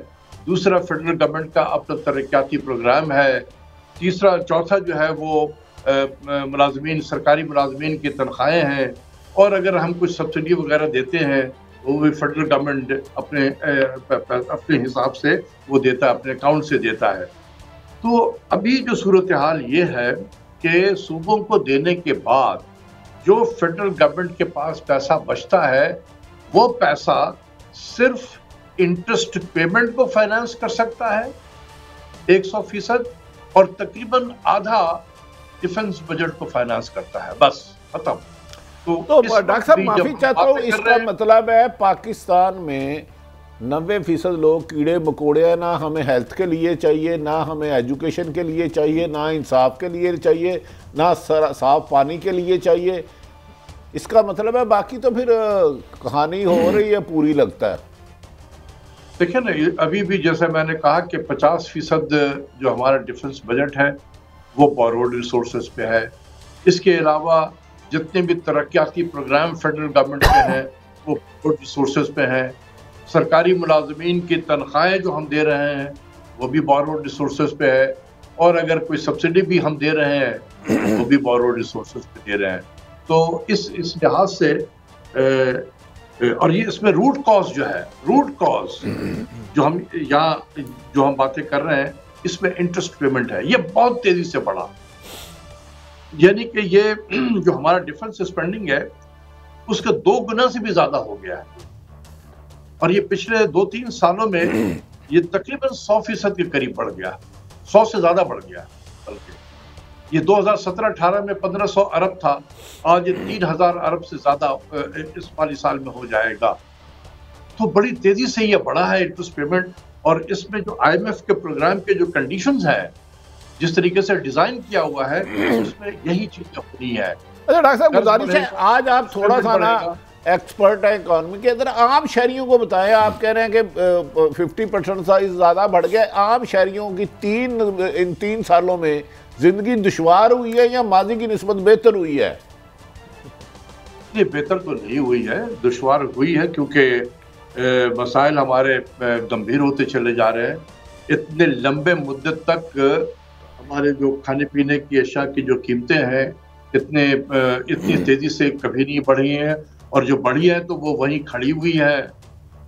दूसरा फेडरल गवर्नमेंट का अपना तरक्याती प्रोग्राम है। चौथा जो है वो सरकारी मुलाजमीन की तनख्वाहें हैं। और अगर हम कुछ सब्सिडी वगैरह देते हैं वो भी फेडरल गवर्नमेंट अपने हिसाब से वो देता है, अपने अकाउंट से देता है। तो अभी जो सूरत हाल ये है कि सूबों को देने के बाद जो फेडरल गवर्नमेंट के पास पैसा बचता है वो पैसा सिर्फ इंटरेस्ट पेमेंट को फाइनेंस कर सकता है 100%, और तकरीबन आधा डिफेंस बजट को फाइनेंस करता है, बस खत्म। तो डॉक्टर साहब माफी चाहता हूँ, इसका मतलब है पाकिस्तान में 90% लोग कीड़े मकोड़े हैं, ना हमें हेल्थ के लिए चाहिए, ना हमें एजुकेशन के लिए चाहिए, ना इंसाफ के लिए चाहिए, ना साफ पानी के लिए चाहिए। इसका मतलब है बाकी तो फिर कहानी हो रही है पूरी, लगता है। देखिए ना, अभी भी जैसे मैंने कहा कि 50% जो हमारा डिफेंस बजट है वो बोरोड रिसोर्सेज पे है। इसके अलावा जितने भी तरक्याती प्रोग्राम फेडरल गवर्नमेंट के हैं वो बोरोड रिसोर्सेज पे हैं। सरकारी मुलाजमीन की तनख्वाहें जो हम दे रहे हैं वो भी बोरोड रिसोर्सेज पे है, और अगर कोई सब्सिडी भी हम दे रहे हैं वो भी बोरोड रिसोर्सेज पे दे रहे हैं। तो इस लिहाज से और ये इसमें रूट कॉज जो है, रूट कॉज जो हम यहाँ जो हम बातें कर रहे हैं, इसमें इंटरेस्ट पेमेंट है, ये बहुत तेजी से बढ़ा। यानी कि ये जो हमारा डिफेंस स्पेंडिंग है उसका 2 गुना से भी ज्यादा हो गया है, और ये पिछले 2-3 सालों में ये तकरीबन 100% के करीब बढ़ गया, 100 से ज्यादा बढ़ गया। बल्कि ये 2017-18 में 1500 अरब था, आज ये 3000 अरब से ज्यादा इस वाली साल में हो जाएगा। तो बड़ी तेजी से ये बढ़ा है इंटरेस्ट पेमेंट, और इसमें जो IMF के प्रोग्राम के जो कंडीशंस हैं, जिस तरीके से डिजाइन किया हुआ है, उसमें यही चीजें होनी है। अच्छा डॉक्टर साहब, गुजारिश है आज आप थोड़ा सा ना एक्सपर्ट है इकोनॉमी के अंदर, आम शहरियों को बताएं। आप कह रहे हैं कि 50% साइज ज़्यादा बढ़ गया, आम शहरियों की इन 3 सालों में ज़िंदगी दुश्वार हुई है या माजी की निस्बत बेहतर हुई है? ये बेहतर तो नहीं हुई है, दुश्वार हुई है, क्योंकि मसाइल हमारे गंभीर होते चले जा रहे हैं। इतने लंबे मुद्दत तक हमारे जो खाने पीने की अशिया की जो कीमतें हैं इतनी तेज़ी से कभी नहीं बढ़ी हैं, और जो बढ़ी है तो वो वहीं खड़ी हुई है,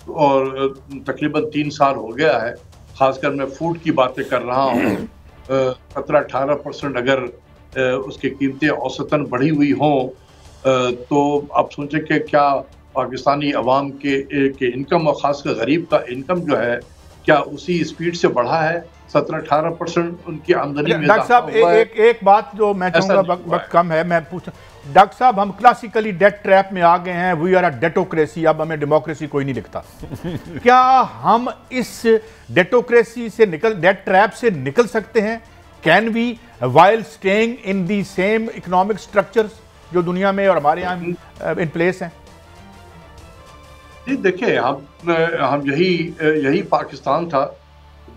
और तकरीबन 3 साल हो गया है। खासकर मैं फूड की बातें कर रहा हूँ, 17-18% अगर उसकी कीमतें औसतन बढ़ी हुई हों, तो आप सोचें कि क्या पाकिस्तानी अवाम के इनकम और ख़ासकर गरीब का इनकम जो है क्या उसी स्पीड से बढ़ा है? 17-18% उनकी आमदनी में। डॉक्टर साहब एक बात जो मैं चाहूँगा, वक्त कम है, मैं पूछ, डॉक्टर साहब हम क्लासिकली डेट ट्रैप में आ गए हैं, वी आर अ डेटोक्रेसी, अब हमें डेमोक्रेसी कोई नहीं दिखता। क्या हम इस डेटोक्रेसी से डेट ट्रैप से निकल सकते हैं? Can we while staying in the same economic structures जो दुनिया में और हमारे यहाँ इन प्लेस हैं? जी देखिए, हम यही पाकिस्तान था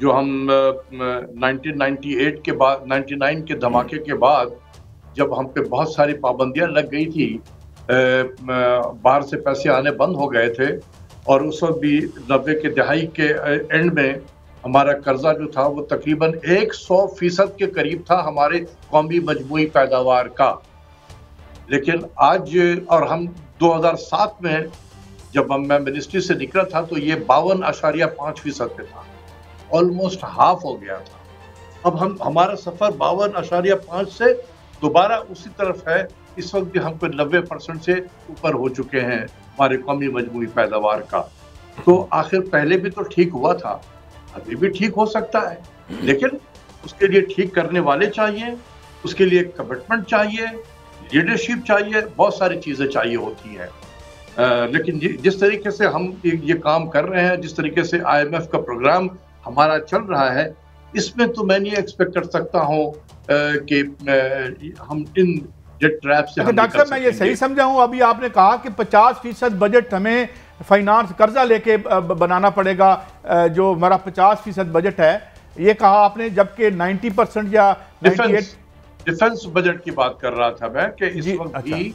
जो हम 1998 के बाद, 99 के धमाके के बाद, जब हम पे बहुत सारी पाबंदियां लग गई थी, बाहर से पैसे आने बंद हो गए थे, और उस वक्त भी 90 के दहाई के एंड में हमारा कर्जा जो था वो तकरीबन 100% के करीब था हमारे कौमी मजमूई पैदावार का। लेकिन आज, और हम 2007 में जब मैं मिनिस्ट्री से निकला था तो ये 52.5% पे था, ऑलमोस्ट हाफ हो गया था। अब हमारा सफर 52.5 से दोबारा उसी तरफ है। इस वक्त भी हम 90% से ऊपर हो चुके हैं हमारे कौमी मजमूई पैदावार का। तो आखिर पहले भी तो ठीक हुआ था, अभी भी ठीक हो सकता है, लेकिन उसके लिए ठीक करने वाले चाहिए, उसके लिए कमिटमेंट चाहिए, लीडरशिप चाहिए, बहुत सारी चीजें चाहिए होती हैं। लेकिन जिस तरीके से हम ये काम कर रहे हैं, जिस तरीके से IMF का प्रोग्राम हमारा चल रहा है, इसमें तो मैं नहीं एक्सपेक्ट कर सकता हूँ कि हम इन जेट ट्रैप से। डॉक्टर साहब, मैं ये सही समझा हूँ, अभी आपने कहा कि 50% बजट हमें फाइनेंस कर्जा लेके बनाना पड़ेगा, जो हमारा 50% बजट है, ये कहा आपने, जबकि 90% या 98 डिफेंस बजट की बात कर रहा था मैं, कि इस वक्त भी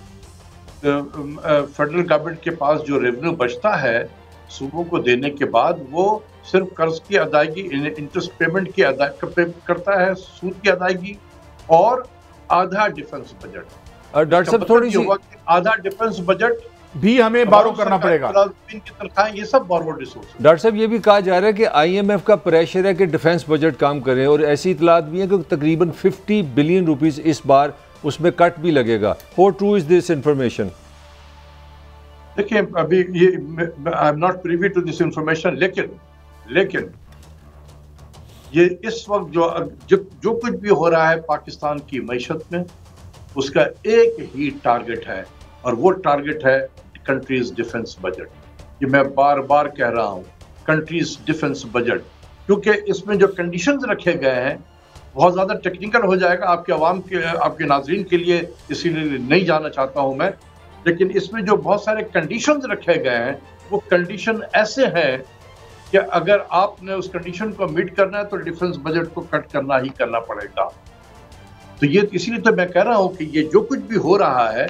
फेडरल गवर्नमेंट के पास जो रेवेन्यू बचता है सूबों को देने के बाद, वो सिर्फ कर्ज की अदायगी, इंटरेस्ट पेमेंट की अदायगी करता है, सूद की अदायगी, और आधा डिफेंस बजट। डॉक्टर साहब थोड़ी सी, आधा डिफेंस बजट भी हमें बारो करना पड़ेगा, ये सब बोरोड रिसोर्स। डॉक्टर साहब ये भी कहा जा रहा है कि IMF का प्रेशर है कि डिफेंस बजट काम करे, और ऐसी इतलात भी है कि तकरीबन 50 बिलियन रुपीस इस बार उसमें कट भी लगेगा। How true is this information? देखिए अभी ये I am not privy to this information, लेकिन ये इस वक्त जो कुछ भी हो रहा है पाकिस्तान की मईशत में, उसका एक ही टारगेट है, और वो टारगेट है कंट्रीज डिफेंस बजट। ये मैं बार बार कह रहा हूँ, कंट्रीज डिफेंस बजट, क्योंकि इसमें जो कंडीशंस रखे गए हैं बहुत ज़्यादा टेक्निकल हो जाएगा आपके अवाम के, आपके नाजरीन के लिए, इसीलिए नहीं जाना चाहता हूँ मैं। लेकिन इसमें जो बहुत सारे कंडीशंस रखे गए हैं, वो कंडीशन ऐसे हैं कि अगर आपने उस कंडीशन को मीट करना है तो डिफेंस बजट को कट करना ही करना पड़ेगा। तो ये इसीलिए तो मैं कह रहा हूँ कि ये जो कुछ भी हो रहा है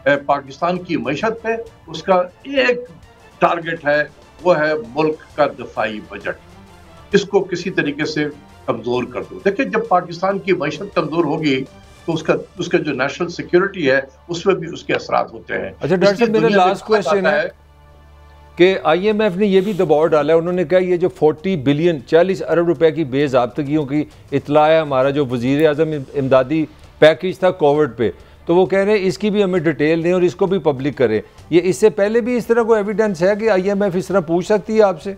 पाकिस्तान की मईशत पे, उसका एक टारगेट है, वो है मुल्क का दफाई बजट। इसको किसी तरीके से कमज़ोर कर दो। देखिए जब पाकिस्तान की मईशत कमज़ोर होगी तो उसका जो नेशनल सिक्योरिटी है उसमें भी उसके असरात होते हैं। अच्छा डॉक्टर साहब, मेरा लास्ट क्वेश्चन है कि IMF ने यह भी दबाव डाला है, उन्होंने कहा ये जो 40 बिलियन 40 अरब रुपए की बेज़ाब्तगियों की इतला है, हमारा जो वज़ीर आज़म इमदादी पैकेज था कोविड पे, तो वो कह रहे हैं इसकी भी हमें डिटेल दें और इसको भी पब्लिक करें। ये इससे पहले भी इस तरह कोई एविडेंस है कि IMF इस तरह पूछ सकती है आपसे?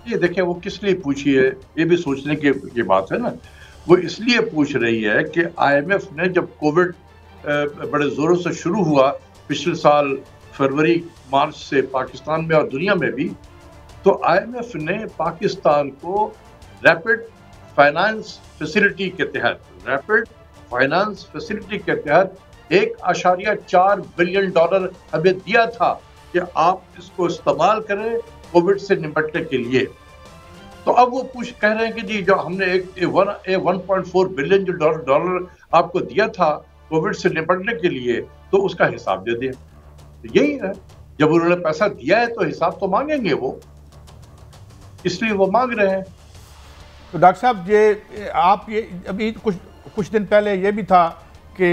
ये देखिए वो किस लिए पूछी है, ये भी सोचने की ये बात है ना। वो इसलिए पूछ रही है कि IMF ने जब कोविड बड़े ज़ोरों से शुरू हुआ पिछले साल फरवरी मार्च से पाकिस्तान में और दुनिया में भी, तो IMF ने पाकिस्तान को रैपिड फाइनेंस फैसिलिटी के तहत 1.4 बिलियन डॉलर हमें दिया था कि आप इसको इस्तेमाल करें कोविड से निपटने के लिए। तो अब वो कह रहे हैं कि जी जो हमने 1.4 बिलियन जो डॉलर आपको दिया था कोविड से निपटने के लिए, तो उसका हिसाब दे दें। तो यही है, जब उन्होंने पैसा दिया है तो हिसाब तो मांगेंगे वो, इसलिए वो मांग रहे हैं। तो डॉक्टर साहब ये अभी कुछ दिन पहले ये भी था कि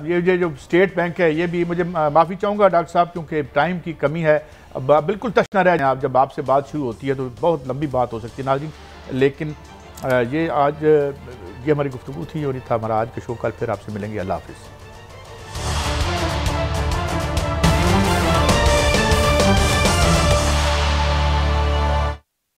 ये जो स्टेट बैंक है, ये भी, मुझे माफ़ी चाहूँगा डॉक्टर साहब क्योंकि टाइम की कमी है, अब बिल्कुल टच ना रह जाए आप, जब आपसे बात शुरू होती है तो बहुत लंबी बात हो सकती है नाज़रीन, लेकिन ये हमारी गुफ्तगू थी और ये था हमारा आज का शो। कल फिर आपसे मिलेंगे। अल्लाह हाफ़िज़।